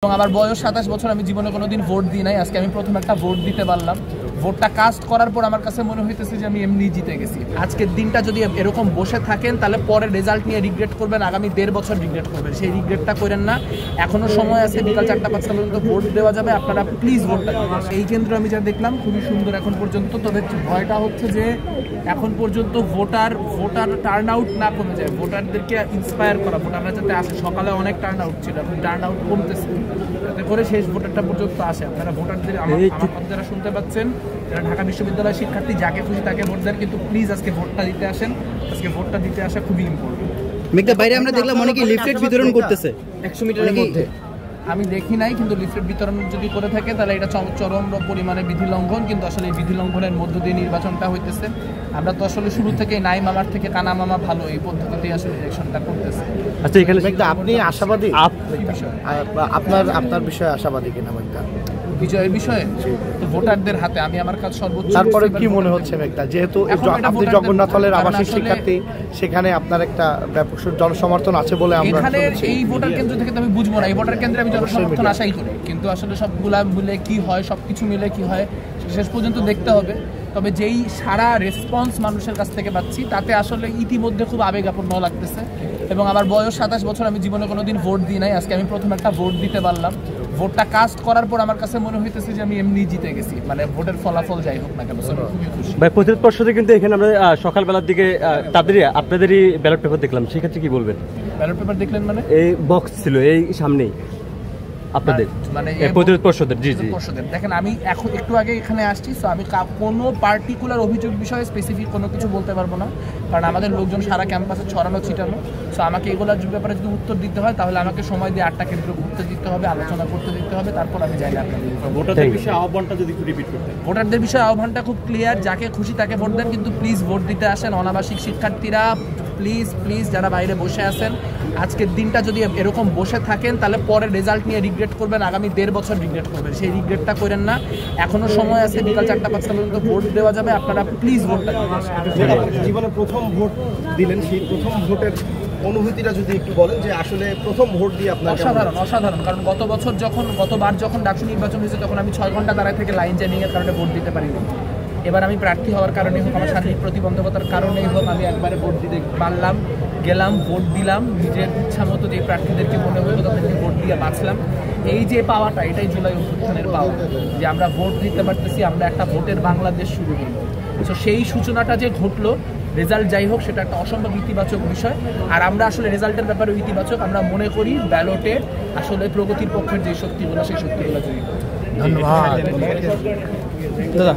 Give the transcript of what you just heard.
এবং আমার বয়স 27 বছর, আমি জীবনে কোনোদিন ভোট দিই নাই। আজকে আমি প্রথম একটা ভোট দিতে পারলাম। ভোটটা কাস্ট করার পর আমার কাছে মনে হইতেছে যে আমি এমনি জিতে গেছি। আজকের দিনটা যদি এরকম বসে থাকেন তাহলে পরে রেজাল্ট নিয়ে রিগ্রেট করবেন, আগামী 1.5 বছর রিগ্রেট করবেন। সেই রিগ্রেটটা করেন না, এখনো সময় আছে, বিকাল 4টা-5টা পর্যন্ত ভোট দেওয়া যাবে। আপনারা প্লিজ ভোটটা দিন। এই কেন্দ্র আমি যা দেখলাম খুবই সুন্দর এখন পর্যন্ত, তবে ভয়টা হচ্ছে যে এখন পর্যন্ত ভোটার টার্ন আউট না কমে যায়, ভোটারদেরকে ইন্সপায়ার করা, ভোটাররা যাতে আসে। সকালে অনেক টার্ন আউট ছিল, এখন টার্ন আউট কমতেছে, যাতে করে শেষ ভোটারটা পর্যন্ত আসে। আপনারা ভোটারদের আমার যারা শুনতে পাচ্ছেন, যারা ঢাকা বিশ্ববিদ্যালয়ের শিক্ষার্থী, যাকে খুশি তাকে ভোট দেন, কিন্তু প্লিজ আজকে ভোটটা দিতে আসেন। আজকে ভোটটা দিতে আসা খুবই ইম্পর্টেন্ট। মেঘদা, বাইরে আমরা দেখলাম অনেকে লিফলেট বিতরণ করতেছে 100 মিটারের মধ্যে। আমি দেখি নাই, কিন্তু লিফলেট বিতরণ যদি করে থাকে তাহলে এটা চরম পরিমাণে বিধি লঙ্ঘন। কিন্তু আসলে এই বিধি লঙ্ঘনের মধ্য দিয়ে নির্বাচনটা হইতেছে। আমরা তো আসলে শুরু থেকে নাই মামার থেকে কানা মামা ভালো, এই পদ্ধতিতেই আসলে ইলেকশনটা করতেছে। আচ্ছা, এখানে মেঘদা আপনি আশাবাদী? আপনার বিষয়ে আশাবাদী কিনা মেঘদা? বিজয়ের বিষয়ে তো ভোটারদের হাতে, আমি আমার কাজ সর্বোচ্চ। তারপরে কি মনে হচ্ছে মেঘদা, যেহেতু আপনি জগন্নাথ হলের আবাসিক শিক্ষার্থী, সেখানে আপনার একটা ব্যাপক জনসমর্থন আছে বলে আমরা এখানে এই ভোটার কেন্দ্র থেকে তো আমি বুঝবো না, এই ভোটার কেন্দ্রে আমি জনসমর্থন আশাই করি, কিন্তু আসলে সবগুলা মিলে কি হয়, সবকিছু মিলে কি হয় শেষ পর্যন্ত দেখতে হবে। তবে যেই সারা রেসপন্স মানুষের কাছ থেকে পাচ্ছি তাতে আসলে ইতিমধ্যে খুব আবেগাপূর্ণ লাগতেছে। এবং আমার বয়স 27 বছর, আমি জীবনে কোনোদিন ভোট দিই নাই। আজকে আমি প্রথম একটা ভোট দিতে পারলাম। ভোটটা কাস্ট করার পর আমার কাছে মনে হইতেছে যে আমি এমনি জিতে গেছি, মানে ভোটের ফলাফল যাই হোক না কেন। খুবই খুশি ভাই। প্রতিরোধ পর্ষদে কিন্তু এখানে আমরা সকালবেলার দিকে আপনাদেরই ব্যালট পেপার দেখলাম, সেক্ষেত্রে কি বলবেন? ব্যালট পেপার দেখলেন মানে? এই বক্স ছিল এই সামনেই আপনাদের, মানে প্রতিরোধ পর্ষদের। জি জি, দেখেন আমি এখন একটু আগে এখানে আসছি, তো আমি কোনো পার্টিকুলার অভিযোগ বিষয়ে স্পেসিফিক কোনো কিছু বলতে পারবো না, কারণ আমাদের লোকজন সারা ক্যাম্পাসে ছড়ানো ছিটানো। সো আমাকে এগুলোর ব্যাপারে যদি উত্তর দিতে হয় তাহলে আমাকে সময় দিয়ে 8টা কেন্দ্র ঘুরতে দিতে হবে, আলোচনা করতে দিতে হবে, তারপর আমি যাই। ভোটারদের বিষয়ে আহ্বানটা যদি রিপিট করতে। ভোটারদের বিষয়ে আহ্বানটা খুব ক্লিয়ার, যাকে খুশি তাকে ভোট দেন, কিন্তু প্লিজ ভোট দিতে আসেন। অনাবাসিক শিক্ষার্থীরা প্লিজ যারা বাইরে বসে আছেন, আজকের দিনটা যদি এরকম বসে থাকেন তাহলে পরে রেজাল্ট নিয়ে রিগ্রেট করবেন, আগামী 1.5 বছর রিগ্রেট করবেন। সেই রিগ্রেটটা করেন না, এখনো সময় আছে, বিকাল 4টা-5টা পর্যন্ত ভোট দেওয়া যাবে। আপনারা প্লিজ ভোটটা দিন। জীবনে প্রথম ভোট দিলেন, সেই প্রথম ভোটের অনুভূতিটা যদি একটু বলেন, যে আসলে প্রথম ভোট দিয়ে আপনার? অসাধারণ। কারণ গতবার যখন ডাকসু নির্বাচন হয়েছে তখন আমি 6 ঘন্টা দাঁড়ায় থেকে লাইন জ্যামিংয়ের কারণে ভোট দিতে পারিনি। এবার আমি প্রার্থী হওয়ার কারণে হোক, আমার শারীরিক প্রতিবন্ধকতার কারণেই হোক, আমি একবারে ভোট দিতে পারলাম, গেলাম, ভোট দিলাম, নিজের ইচ্ছা মতো যে প্রার্থীদেরকে মনে হলো তাদেরকে ভোট দিয়ে বাঁচলাম। এই যে পাওয়াটা, এটাই জুলাই অভ্যুত্থানের পাওয়া, যে আমরা ভোট দিতে পারতেছি, আমরা একটা ভোটের বাংলাদেশ শুরু হলো। তো সেই সূচনাটা যে ঘটলো, রেজাল্ট যাই হোক, সেটা একটা অসম্ভব ইতিবাচক বিষয়। আর আমরা আসলে রেজাল্টের ব্যাপারে ইতিবাচক, আমরা মনে করি ব্যালটে আসলে প্রগতির পক্ষের যে শক্তিগুলো, সেই শক্তিগুলো জয়ী হবে। ধন্যবাদ দাদা।